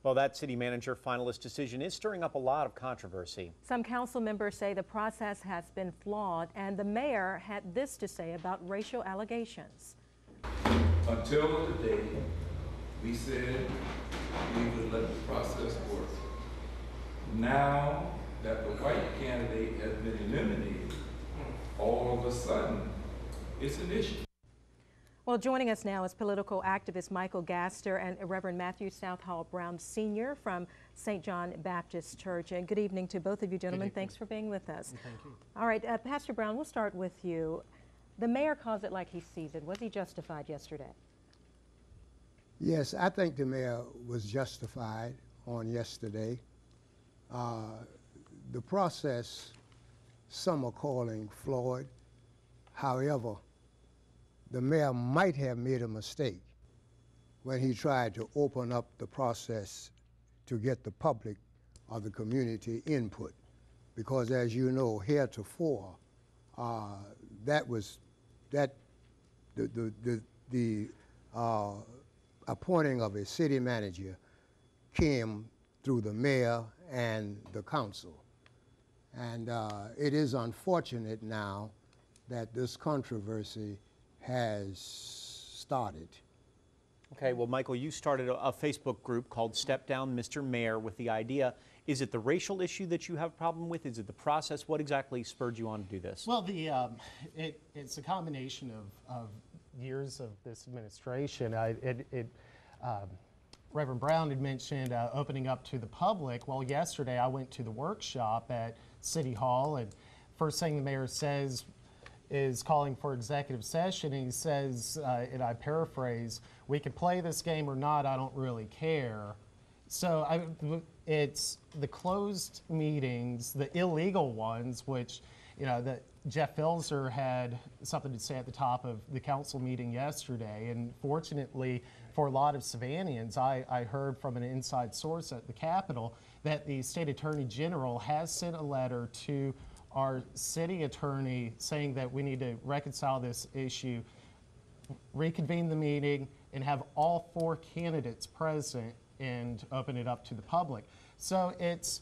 Well, that city manager finalist decision is stirring up a lot of controversy. Some council members say the process has been flawed, and the mayor had this to say about racial allegations. Until today, we said we would let the process work. Now that the white candidate has been eliminated, all of a sudden, it's an issue. Well, joining us now is political activist Michael Gaster and Reverend Matthew Southall Brown Sr. from St. John Baptist Church. And good evening to both of you gentlemen. Thanks for being with us. Thank you. All right, Pastor Brown, we'll start with you. The mayor calls it like he sees it. Was he justified yesterday? Yes, I think the mayor was justified on yesterday. The process, some are calling flawed. However, the mayor might have made a mistake when he tried to open up the process to get the public or the community input. Because as you know, heretofore, the appointing of a city manager came through the mayor and the council. And it is unfortunate now that this controversy has started. Okay, well, Michael, you started a Facebook group called Step Down Mr. Mayor with the idea. Is it the racial issue that you have a problem with? Is it the process? What exactly spurred you on to do this? Well, it's a combination of years of this administration. Reverend Brown had mentioned opening up to the public. Well, yesterday I went to the workshop at City Hall, and first thing the mayor says is calling for executive session, and he says, and I paraphrase, "We can play this game or not, I don't really care." So it's the closed meetings, the illegal ones, which, you know, that Jeff Filzer had something to say at the top of the council meeting yesterday. And fortunately for a lot of Savannahans, I heard from an inside source at the Capitol that the state attorney general has sent a letter to our city attorney saying that we need to reconcile this issue, reconvene the meeting, and have all 4 candidates present and open it up to the public. So it's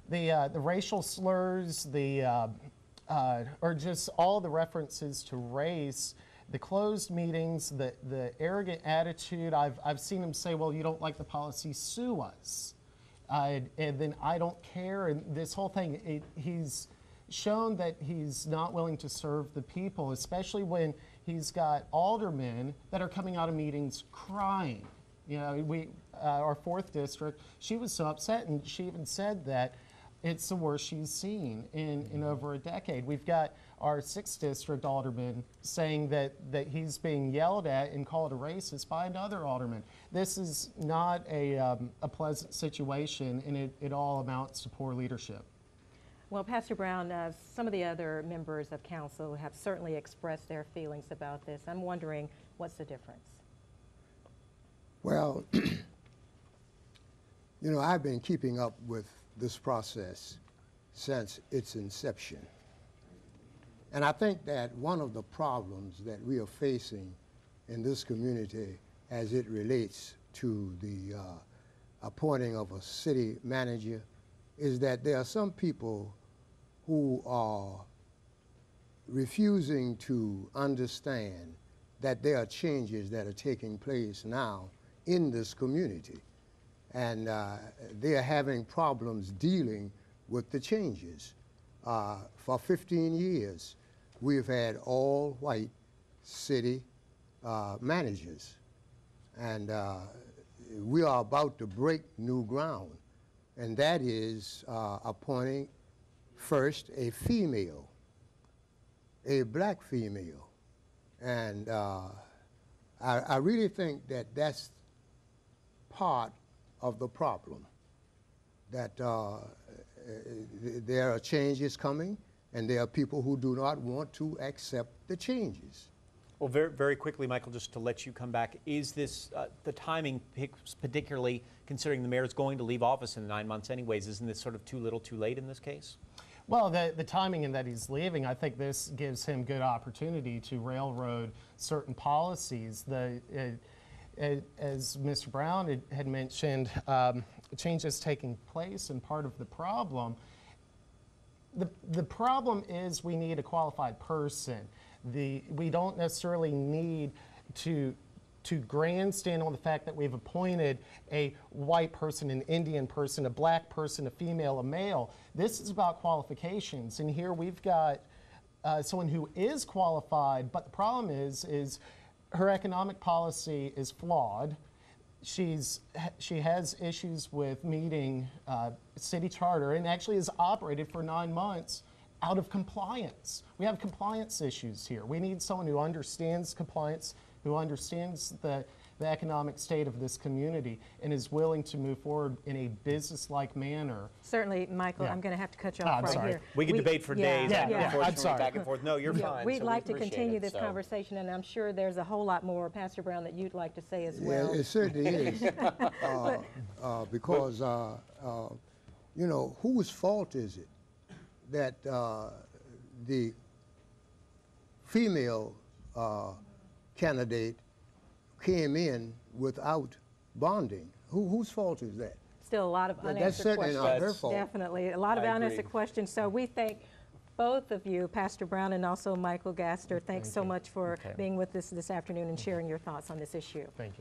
the racial slurs, or just all the references to race, the closed meetings, the arrogant attitude. I've seen him say, "Well, you don't like the policy, sue us," and then I don't care. And this whole thing, he's shown that he's not willing to serve the people, especially when he's got aldermen that are coming out of meetings crying. You know, our 4th district, she was so upset, and she even said that it's the worst she's seen in over a decade. We've got our 6th district alderman saying that he's being yelled at and called a racist by another alderman. This is not a pleasant situation, and it all amounts to poor leadership. Well, Pastor Brown, some of the other members of council have certainly expressed their feelings about this. I'm wondering, what's the difference? Well, you know, I've been keeping up with this process since its inception. And I think that one of the problems that we are facing in this community as it relates to the appointing of a city manager is that there are some people who are refusing to understand that there are changes that are taking place now in this community. And they are having problems dealing with the changes. For 15 years, we've had all white city managers. And we are about to break new ground. And that is appointing first a female, a black female. And I really think that that's part of the problem, that there are changes coming, and there are people who do not want to accept the changes. Well, very, very quickly, Michael, just to let you come back, is this the timing, particularly considering the mayor is going to leave office in 9 months anyways, isn't this sort of too little too late in this case? Well, the timing in that he's leaving, I think this gives him good opportunity to railroad certain policies. As Mr. Brown had mentioned, changes taking place and part of the problem. The problem is we need a qualified person. We don't necessarily need to grandstand on the fact that we've appointed a white person, an Indian person, a black person, a female, a male. This is about qualifications, and here we've got someone who is qualified, but the problem is her economic policy is flawed. She has issues with meeting city charter, and actually has operated for 9 months out of compliance. We have compliance issues here. We need someone who understands compliance, who understands the economic state of this community, and is willing to move forward in a business-like manner. Certainly, Michael, Yeah. I'm going to have to cut you Oh, off I'm right sorry. here. We could debate for days, Yeah, and yeah. I'm unfortunately, sorry. back and forth. No, you're fine. We'd so like we to appreciate continue it, this so. conversation, and I'm sure there's a whole lot more, Pastor Brown, that you'd like to say as well. Yeah, it certainly is. Because, you know, whose fault is it that the female candidate came in without bonding? Whose fault is that? Still a lot of That's unanswered certainly questions. not her fault. Definitely, a lot of I unanswered agree. questions. So we thank both of you, Pastor Brown and also Michael Gaster. Thanks so much for Okay. being with us this afternoon and sharing your thoughts on this issue. Thank you.